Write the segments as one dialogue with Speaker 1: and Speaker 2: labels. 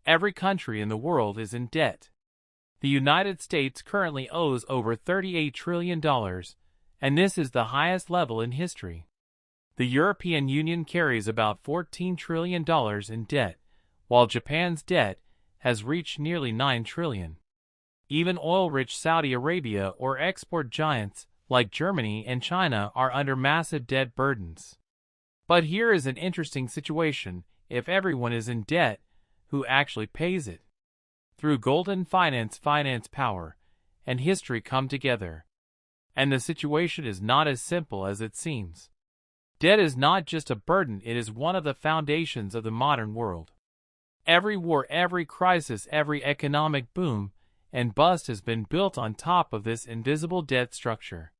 Speaker 1: Every country in the world is in debt. The United States currently owes over $38 trillion, and this is the highest level in history. The European Union carries about $14 trillion in debt, while Japan's debt has reached nearly $9 trillion. Even oil-rich Saudi Arabia or export giants like Germany and China are under massive debt burdens. But here is an interesting situation: if everyone is in debt, who actually pays it? Through golden finance power, and history come together. And the situation is not as simple as it seems. Debt is not just a burden, it is one of the foundations of the modern world. Every war, every crisis, every economic boom and bust has been built on top of this invisible debt structure.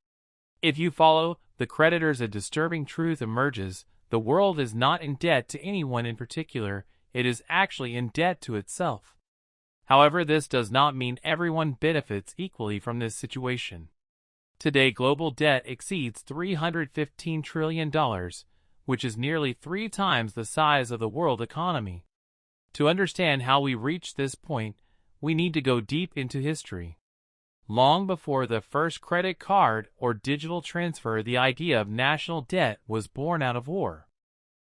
Speaker 1: If you follow the creditors, a disturbing truth emerges: the world is not in debt to anyone in particular, it is actually in debt to itself. However, this does not mean everyone benefits equally from this situation. Today, global debt exceeds $315 trillion, which is nearly 3 times the size of the world economy. To understand how we reached this point, we need to go deep into history. Long before the first credit card or digital transfer, the idea of national debt was born out of war.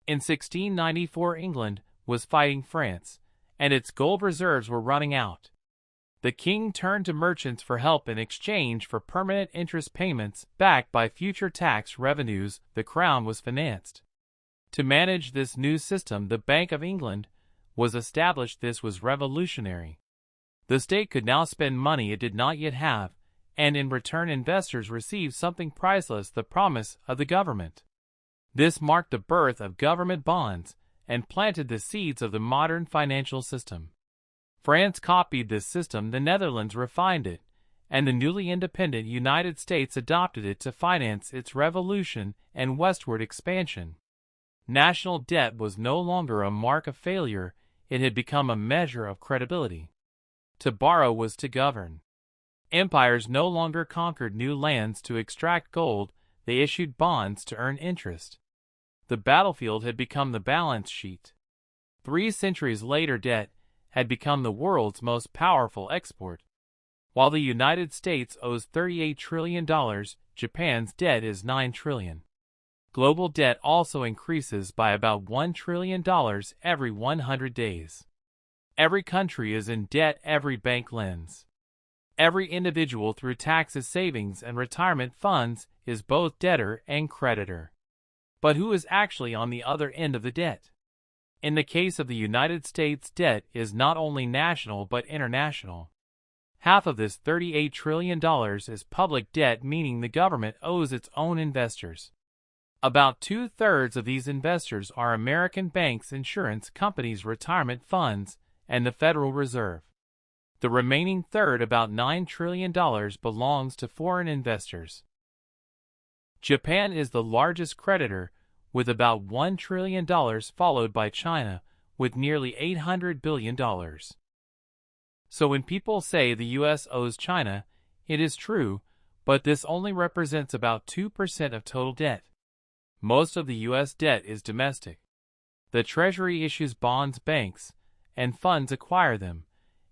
Speaker 1: In 1694, England was fighting France, and its gold reserves were running out. The king turned to merchants for help in exchange for permanent interest payments backed by future tax revenues. The crown was financed. To manage this new system, the Bank of England was established. This was revolutionary. The state could now spend money it did not yet have, and in return investors received something priceless: the promise of the government. This marked the birth of government bonds and planted the seeds of the modern financial system. France copied this system, the Netherlands refined it, and the newly independent United States adopted it to finance its revolution and westward expansion. National debt was no longer a mark of failure, it had become a measure of credibility. To borrow was to govern. Empires no longer conquered new lands to extract gold, they issued bonds to earn interest. The battlefield had become the balance sheet. 3 centuries later, debt had become the world's most powerful export. While the United States owes $38 trillion, Japan's debt is $9 trillion. Global debt also increases by about $1 trillion every 100 days. Every country is in debt, every bank lends. Every individual, through taxes, savings, and retirement funds, is both debtor and creditor. But who is actually on the other end of the debt? In the case of the United States, debt is not only national but international. Half of this $38 trillion is public debt, meaning the government owes its own investors. About 2/3 of these investors are American banks, insurance companies, retirement funds, and the Federal Reserve. The remaining third, about $9 trillion, belongs to foreign investors. Japan is the largest creditor, with about $1 trillion, followed by China, with nearly $800 billion. So when people say the U.S. owes China, it is true, but this only represents about 2% of total debt. Most of the U.S. debt is domestic. The Treasury issues bonds, banks and funds acquire them,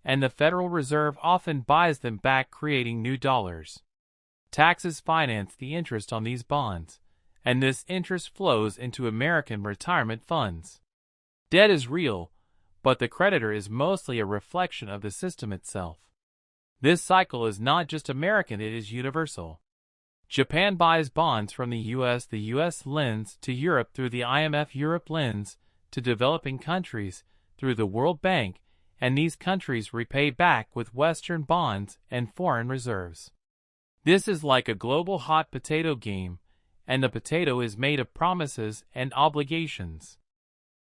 Speaker 1: and the Federal Reserve often buys them back, creating new dollars. Taxes finance the interest on these bonds, and this interest flows into American retirement funds. Debt is real, but the creditor is mostly a reflection of the system itself. This cycle is not just American, it is universal. Japan buys bonds from the U.S. The U.S. lends to Europe through the IMF. Europe lends to developing countries through the World Bank, and these countries repay back with Western bonds and foreign reserves. This is like a global hot potato game, and the potato is made of promises and obligations.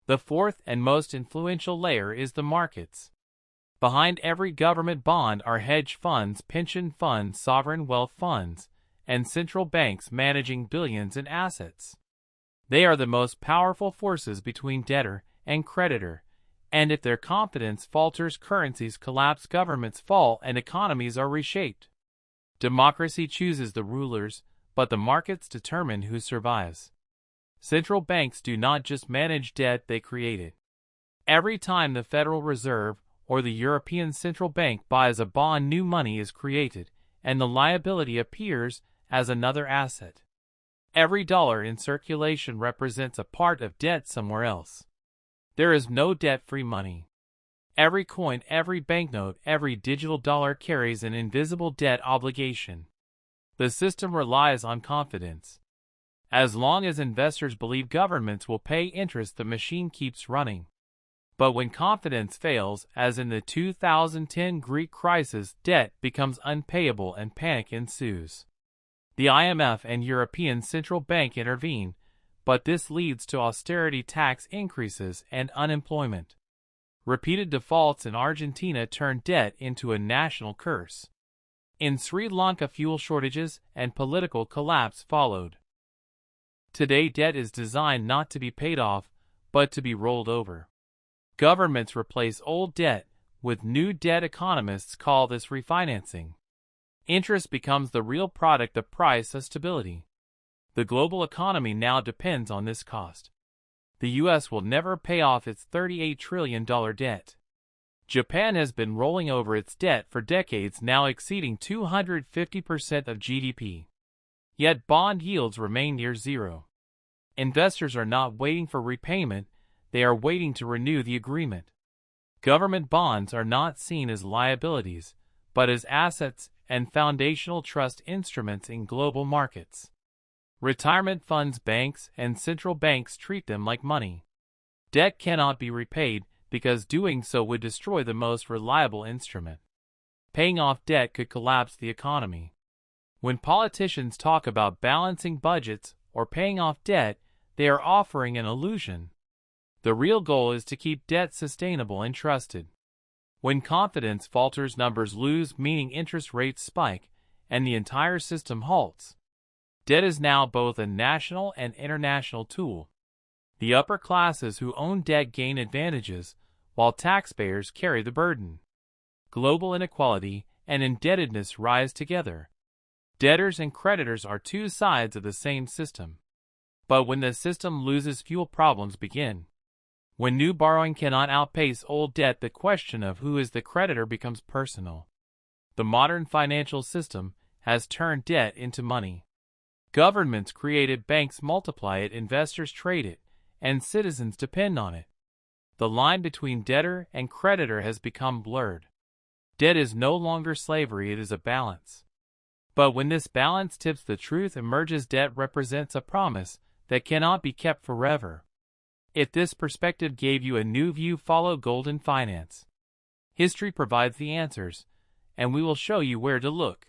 Speaker 1: The fourth and most influential layer is the markets. Behind every government bond are hedge funds, pension funds, sovereign wealth funds, and central banks managing billions in assets. They are the most powerful forces between debtor and creditor, and if their confidence falters, currencies collapse, governments fall, and economies are reshaped. Democracy chooses the rulers, but the markets determine who survives. Central banks do not just manage debt, they create it. Every time the Federal Reserve or the European Central Bank buys a bond, new money is created, and the liability appears as another asset. Every dollar in circulation represents a part of debt somewhere else. There is no debt-free money. Every coin, every banknote, every digital dollar carries an invisible debt obligation. The system relies on confidence. As long as investors believe governments will pay interest, the machine keeps running. But when confidence fails, as in the 2010 Greek crisis, debt becomes unpayable and panic ensues. The IMF and European Central Bank intervene, but this leads to austerity, tax increases, and unemployment. Repeated defaults in Argentina turned debt into a national curse. In Sri Lanka, fuel shortages and political collapse followed. Today, debt is designed not to be paid off, but to be rolled over. Governments replace old debt with new debt. Economists call this refinancing. Interest becomes the real product, the price of stability. The global economy now depends on this cost. The U.S. will never pay off its $38 trillion debt. Japan has been rolling over its debt for decades, now exceeding 250% of GDP. Yet bond yields remain near zero. Investors are not waiting for repayment, they are waiting to renew the agreement. Government bonds are not seen as liabilities, but as assets and foundational trust instruments in global markets. Retirement funds, banks, and central banks treat them like money. Debt cannot be repaid because doing so would destroy the most reliable instrument. Paying off debt could collapse the economy. When politicians talk about balancing budgets or paying off debt, they are offering an illusion. The real goal is to keep debt sustainable and trusted. When confidence falters, numbers lose meaning, interest rates spike, and the entire system halts. Debt is now both a national and international tool. The upper classes who own debt gain advantages, while taxpayers carry the burden. Global inequality and indebtedness rise together. Debtors and creditors are two sides of the same system. But when the system loses fuel, problems begin. When new borrowing cannot outpace old debt, the question of who is the creditor becomes personal. The modern financial system has turned debt into money. Governments create it, banks multiply it, investors trade it, and citizens depend on it. The line between debtor and creditor has become blurred. Debt is no longer slavery, it is a balance. But when this balance tips, the truth emerges: debt represents a promise that cannot be kept forever. If this perspective gave you a new view, follow Golden Finance. History provides the answers, and we will show you where to look.